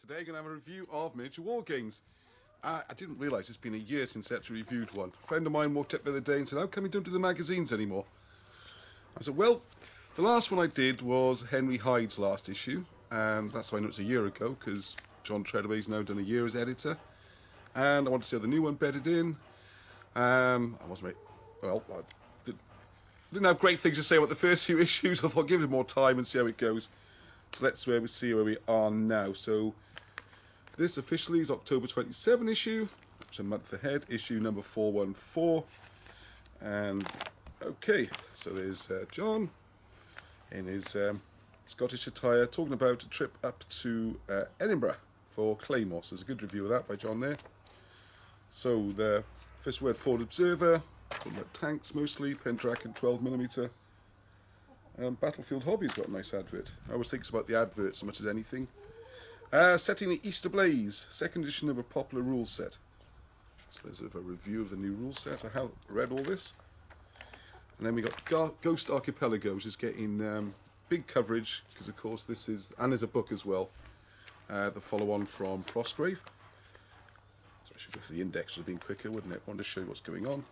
Today I'm going to have a review of miniature war games. I didn't realise it's been a year since I actually reviewed one. A friend of mine walked up the other day and said, "How come you don't do the magazines anymore?" I said, well, the last one I did was Henry Hyde's last issue, and that's why I know it's a year ago, because John Treadaway's now done a year as editor, and I want to see how the new one bedded in. I wasn't very, well, I didn't have great things to say about the first few issues. I thought I'd give it more time and see how it goes. So let's see where we are now. So this officially is October 27 issue, which is a month ahead, issue number 414. And okay, so there's John in his Scottish attire talking about a trip up to Edinburgh for Claymore. So there's a good review of that by John there. So the first word, Forward Observer, talking about tanks mostly, Pendragon 12mm. Battlefield Hobby's got a nice advert. I always think about the adverts as much as anything. Setting the Easter Blaze, second edition of a popular rules set. So there's a review of the new rules set. I have read all this. And then we got Ghost Archipelago, which is getting big coverage, because of course this is, and there's a book as well, the follow-on from Frostgrave. So I should go through the index, would have been quicker, wouldn't it? I wanted to show you what's going on.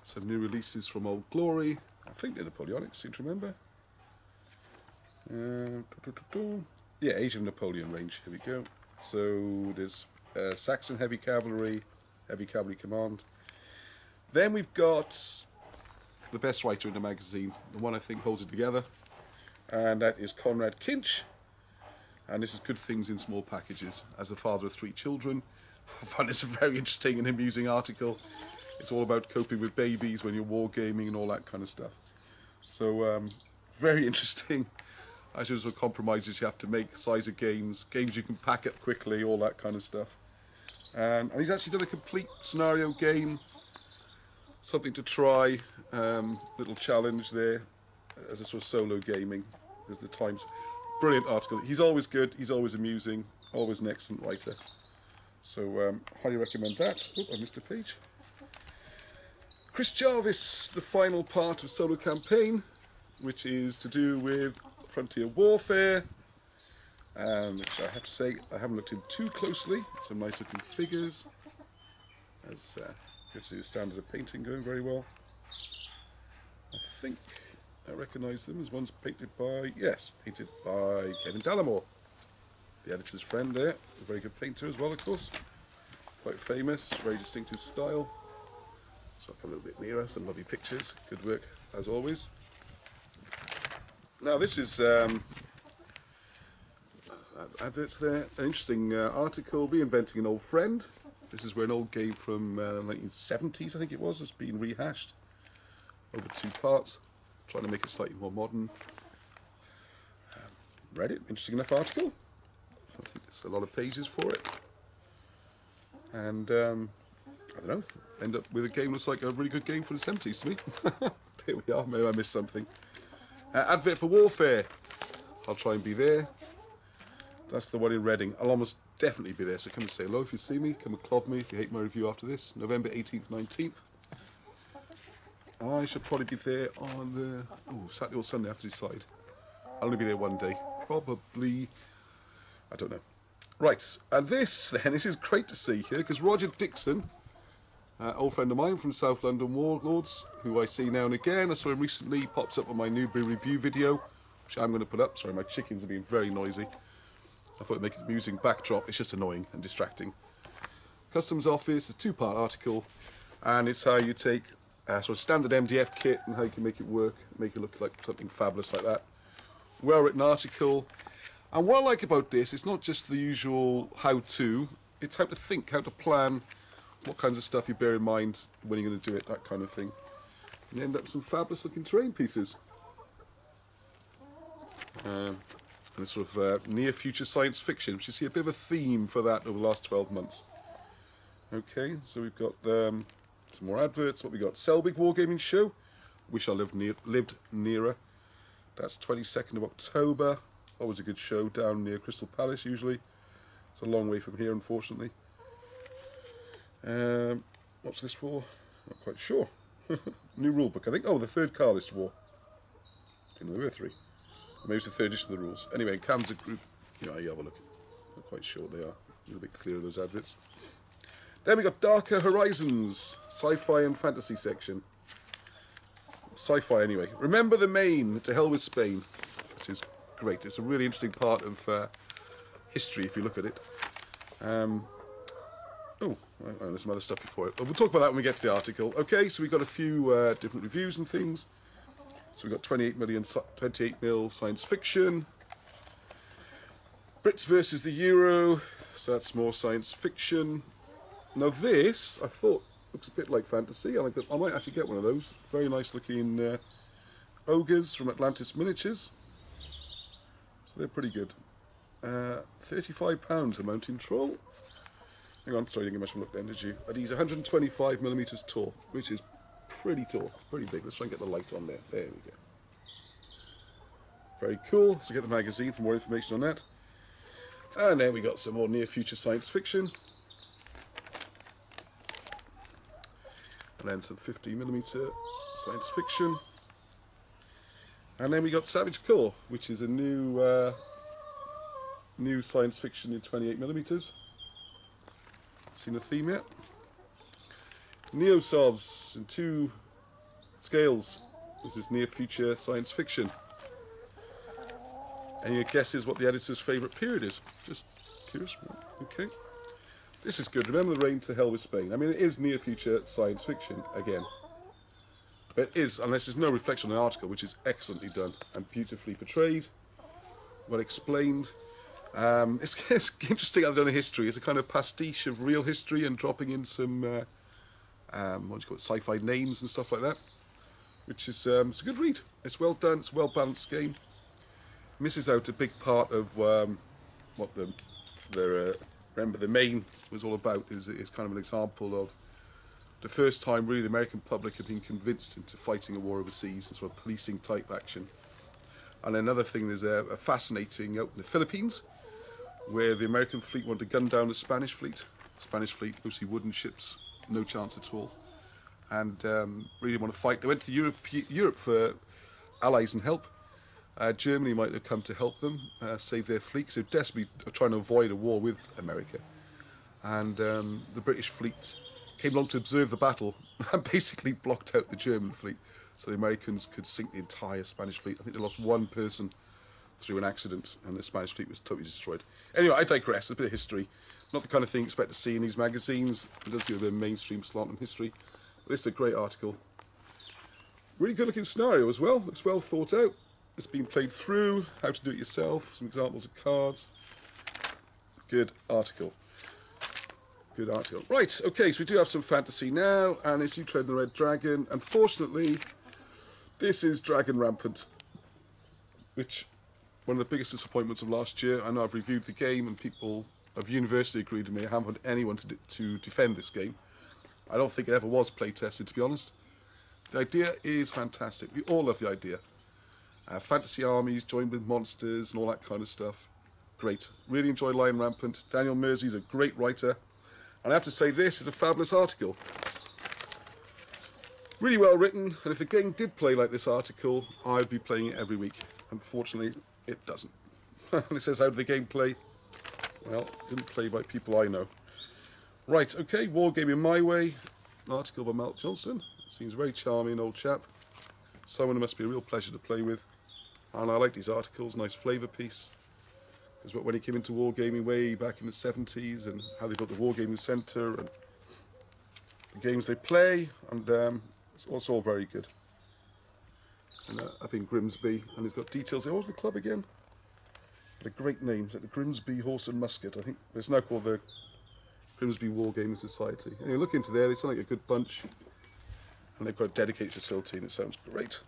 Some new releases from Old Glory. I think they're Napoleonic, seem to remember. Yeah, Age of Napoleon range, here we go. So there's Saxon Heavy Cavalry Command. Then we've got the best writer in the magazine, the one I think holds it together, and that is Conrad Kinch. And this is Good Things in Small Packages. As the father of 3 children, I find this a very interesting and amusing article. It's all about coping with babies when you're wargaming and all that kind of stuff. So very interesting. As usual, compromises you have to make, size of games you can pack up quickly, all that kind of stuff. And he's actually done a complete scenario game, something to try, little challenge there, as a sort of solo gaming, because the times, brilliant article. He's always good, he's always amusing, always an excellent writer. So highly recommend that. Oh, I missed a page. Chris Jarvis, the final part of solo campaign, which is to do with Frontier Warfare, which I have to say I haven't looked in too closely. Some nice looking figures. As good to see the standard of painting going very well. I think I recognise them as ones painted by, yes, painted by Kevin Dallimore, the editor's friend there. A very good painter as well, of course. Quite famous, very distinctive style. So up a little bit nearer, some lovely pictures. Good work as always. Now this is adverts there. An interesting article, Reinventing an Old Friend. This is where an old game from 1970s, I think it was, has been rehashed over 2 parts, trying to make it slightly more modern. Read it, interesting enough article. I think there's a lot of pages for it. And I don't know, end up with a game that's like a really good game for the 70s to me. There we are, maybe I missed something. Advert for Warfare. I'll try and be there. That's the one in Reading. I'll almost definitely be there, so come and say hello if you see me. Come and clog me if you hate my review after this. November 18th, 19th. I should probably be there on the Saturday or Sunday, I have to decide. I'll only be there one day. Probably, I don't know. Right, and this is great to see here, because Roger Dixon, old friend of mine from South London Warlords, who I see now and again. I saw him recently, pops up on my Newbury review video, which I'm going to put up. Sorry, my chickens are being very noisy. I thought it'd make an amusing backdrop. It's just annoying and distracting. Customs Office, a 2-part article, and it's how you take a sort of standard MDF kit and how you can make it work, make it look like something fabulous like that. Well-written article. And what I like about this, it's not just the usual how-to, it's how to think, how to plan, what kinds of stuff you bear in mind when you're going to do it, that kind of thing. And you end up with some fabulous looking terrain pieces. And it's sort of near future science fiction, which you see a bit of a theme for that over the last 12 months. Okay, so we've got some more adverts. What we got? Selbig Wargaming Show. Wish I lived nearer. That's 22nd of October. Always a good show down near Crystal Palace usually. It's a long way from here, unfortunately. What's this for? Not quite sure. New rulebook, I think. Oh, the 3rd Carlist War. Didn't know there were 3. Maybe it's the 3rd edition of the rules. Anyway, Kamsa Group. Yeah, you have a look. Not quite sure what they are. A little bit clearer, those adverts. Then we got Darker Horizons, sci-fi and fantasy section. Sci-fi anyway. Remember the Main, to hell with Spain, which is great. It's a really interesting part of history if you look at it. There's some other stuff before it. But we'll talk about that when we get to the article. Okay, so we've got a few different reviews and things. So we've got 28 mil science fiction. Brits versus the Euro, so that's more science fiction. Now this, I thought, looks a bit like fantasy. I might actually get one of those. Very nice looking ogres from Atlantis Miniatures. So they're pretty good. £35 a mountain troll. Hang on, sorry, I didn't get much of a look then, did you? And he's 125mm tall, which is pretty tall. It's pretty big. Let's try and get the light on there. There we go. Very cool. So get the magazine for more information on that. And then we got some more near-future science fiction. And then some 50mm science fiction. And then we got Savage Core, which is a new science fiction in 28mm. Seen the theme yet? Neosovs in 2 scales. This is near-future science fiction. And your guess is what the editor's favourite period is. Just curious. Okay. This is good. Remember the Rain, to hell with Spain. I mean, it is near-future science fiction, again. But it is, unless there's no reflection on the article, which is excellently done and beautifully portrayed, well explained. It's interesting how they've done a history. It's a kind of pastiche of real history and dropping in some, what do you call it, sci-fi names and stuff like that. Which is, it's a good read. It's well done, it's a well-balanced game. Misses out a big part of what their Remember the Main was all about. Is kind of an example of the first time really the American public had been convinced into fighting a war overseas, and sort of policing type action. And another thing, there's a fascinating out in the Philippines, where the American fleet wanted to gun down the Spanish fleet. The Spanish fleet, mostly wooden ships, no chance at all, and really want to fight. They went to Europe for allies and help. Germany might have come to help them save their fleet, so desperately trying to avoid a war with America. And the British fleet came along to observe the battle and basically blocked out the German fleet, so the Americans could sink the entire Spanish fleet. I think they lost 1 person through an accident, and the Spanish fleet was totally destroyed. Anyway, I digress. A bit of history. Not the kind of thing you expect to see in these magazines. It does give a bit of mainstream slant on history. But this is a great article. Really good looking scenario as well. It's well thought out. It's been played through, how to do it yourself, some examples of cards. Good article. Good article. Right, okay, so we do have some fantasy now, and it's You Tread the Red Dragon. Unfortunately, this is Dragon Rampant, which one of the biggest disappointments of last year. I know I've reviewed the game, and people of university agreed with me. I haven't had anyone to defend this game. I don't think it ever was play tested, to be honest. The idea is fantastic. We all love the idea. Fantasy armies joined with monsters and all that kind of stuff. Great. Really enjoy Lion Rampant. Daniel Mersey's a great writer. And I have to say, this is a fabulous article. Really well written, and if the game did play like this article, I'd be playing it every week. Unfortunately, it doesn't. And it says, how did the game play? Well, it didn't play by people I know. Right, okay, Wargaming My Way. An article by Malk Johnson. Seems a very charming old chap. Someone who must be a real pleasure to play with. And I like these articles, nice flavour piece. Because when he came into Wargaming way back in the 70s, and how they built the Wargaming Centre, and the games they play, and it's also all very good. And up in Grimsby, and he's got details there. What was the club again? What a great name. Is it the Grimsby Horse and Musket? I think it's now called the Grimsby Wargaming Society. Anyway, look into there, they sound like a good bunch. And they've got a dedicated facility, and it sounds great.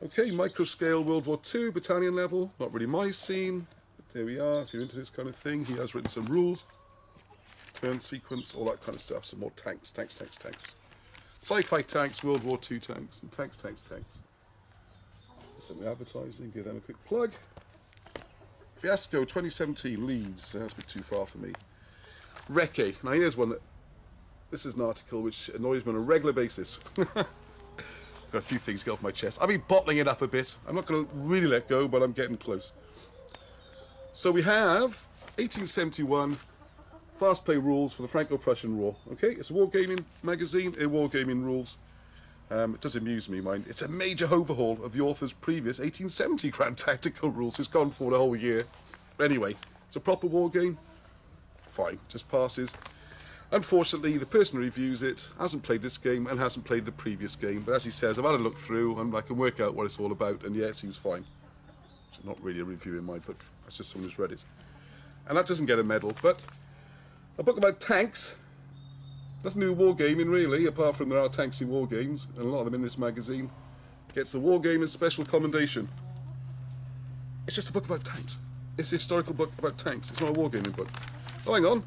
Okay, micro-scale World War II, battalion level. Not really my scene, but there we are. If you're into this kind of thing, he has written some rules. Turn sequence, all that kind of stuff. Some more tanks. Sci-fi tanks, World War II tanks, and tanks. Some advertising, give them a quick plug. Fiasco 2017, Leeds. That's a bit too far for me. Recce. Now here's one that... This is an article which annoys me on a regular basis. Got a few things to get off my chest. I've been bottling it up a bit. I'm not going to really let go, but I'm getting close. So we have 1871, fast play rules for the Franco-Prussian War. Okay, it's a wargaming magazine, wargaming rules. It does amuse me, mind. It's a major overhaul of the author's previous 1870 Grand Tactical rules. It's gone for the whole year. But anyway, it's a proper war game. Fine, just passes. Unfortunately, the person who reviews it hasn't played this game and hasn't played the previous game. But as he says, I've had a look through and I can work out what it's all about. And yeah, it seems fine. It's not really a review in my book. That's just someone who's read it. And that doesn't get a medal. But a book about tanks. Nothing new wargaming really, apart from there are tanks in war games, and a lot of them in this magazine. Gets the Wargamers Special Commendation. It's just a book about tanks. It's a historical book about tanks. It's not a wargaming book. Oh, hang on.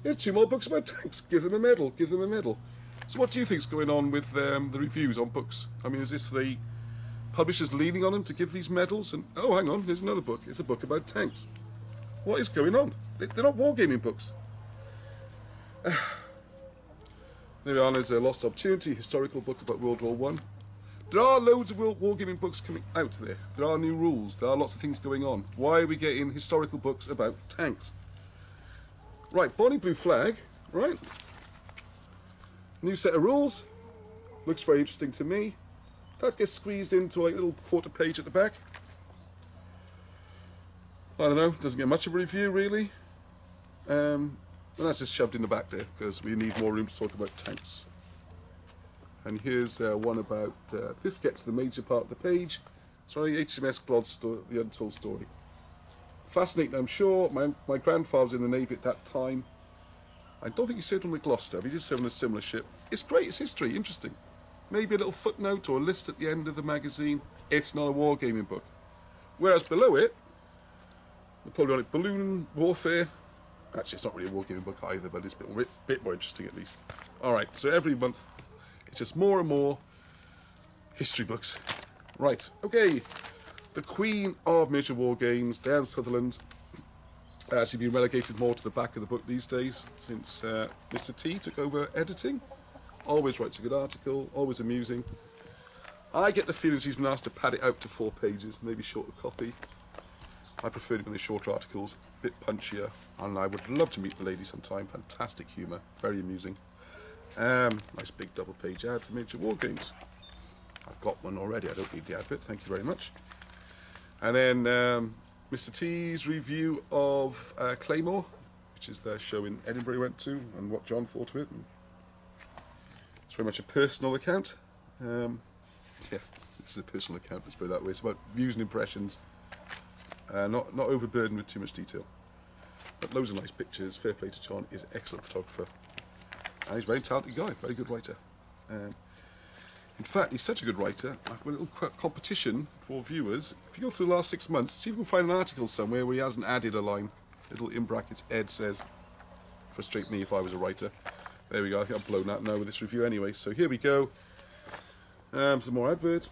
Here's 2 more books about tanks. Give them a medal. Give them a medal. So what do you think's going on with the reviews on books? I mean, is this the publishers leaning on them to give these medals? And oh, hang on. Here's another book. It's a book about tanks. What is going on? They're not wargaming books. There on is a Lost Opportunity, historical book about World War One. There are loads of wargaming books coming out there. There are new rules. There are lots of things going on. Why are we getting historical books about tanks? Right, Bonnie Blue Flag, right? New set of rules. Looks very interesting to me. That gets squeezed into like a little quarter page at the back. I don't know, doesn't get much of a review really. And that's just shoved in the back there because we need more room to talk about tanks. And here's one about, this gets the major part of the page. Sorry, HMS Gloucester, The Untold Story. Fascinating, I'm sure. My grandfather was in the Navy at that time. I don't think he served on the Gloucester, but he did serve on a similar ship. It's great, it's history, interesting. Maybe a little footnote or a list at the end of the magazine. It's not a wargaming book. Whereas below it, Napoleonic Balloon Warfare. Actually, it's not really a wargaming book either, but it's a bit more interesting at least. Alright, so every month, it's just more and more history books. Right, okay. The Queen of Miniature War Games, Diane Sutherland, has been relegated more to the back of the book these days since Mr. T took over editing. Always writes a good article, always amusing. I get the feeling she's been asked to pad it out to 4 pages, maybe shorter copy. I prefer it when they're shorter articles, a bit punchier, and I would love to meet the lady sometime. Fantastic humour, very amusing. Nice big double page ad for Miniature War Games. I've got one already, I don't need the advert, thank you very much. And then Mr. T's review of Claymore, which is their show in Edinburgh he went to, and what John thought of it. And it's very much a personal account. Yeah, this is a personal account, let's put it that way. It's about views and impressions, not overburdened with too much detail. But loads of nice pictures, fair play to John, he's an excellent photographer. And he's a very talented guy, very good writer. In fact, he's such a good writer, I've got a little competition for viewers. If you go through the last 6 months, see if you can find an article somewhere where he hasn't added a line. Little in brackets, Ed says, frustrate me if I was a writer. There we go, I think I've blown that now with this review anyway. So here we go. Some more adverts.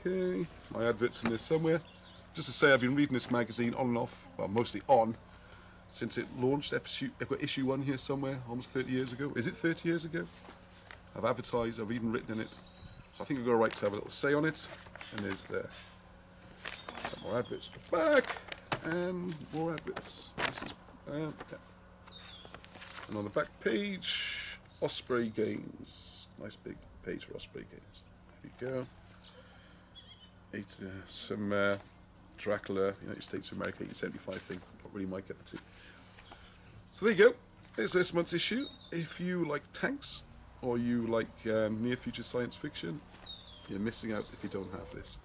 Okay, my advert's in there somewhere. Just to say, I've been reading this magazine on and off, well, mostly on, since it launched. I've got issue 1 here somewhere, almost 30 years ago. Is it 30 years ago? I've advertised, I've even written in it. So I think I've got a right to have a little say on it. And there's there. Got more adverts at the back. And more adverts. This is, yeah. And on the back page, Osprey Games. Nice big page for Osprey Games. There we go. Some Dracula, United States of America 1875 thing. Not really my cup of tea. So there you go. There's this month's issue. If you like tanks, or you like near-future science fiction, you're missing out if you don't have this.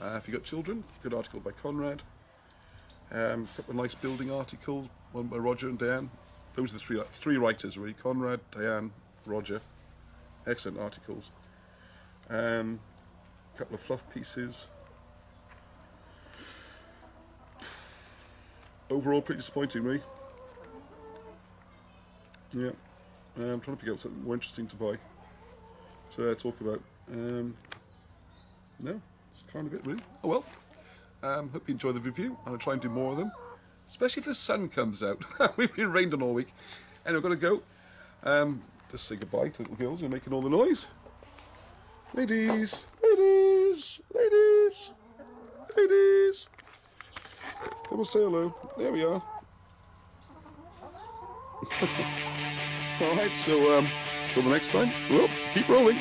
If you've got children, good article by Conrad. A couple of nice building articles, one by Roger and Diane. Those are the three writers really, Conrad, Diane, Roger. Excellent articles. A couple of fluff pieces. Overall, pretty disappointing, really. Yeah. I'm trying to pick out something more interesting to buy, to talk about. No, it's kind of it, really. Oh well. Hope you enjoy the review. I'm going to try and do more of them, especially if the sun comes out. We've been rained on all week. Anyway, I've got to go. Just say goodbye to little girls who are making all the noise. Ladies, ladies, ladies, ladies. Come and say hello. There we are. All right, so till the next time, well, keep rolling.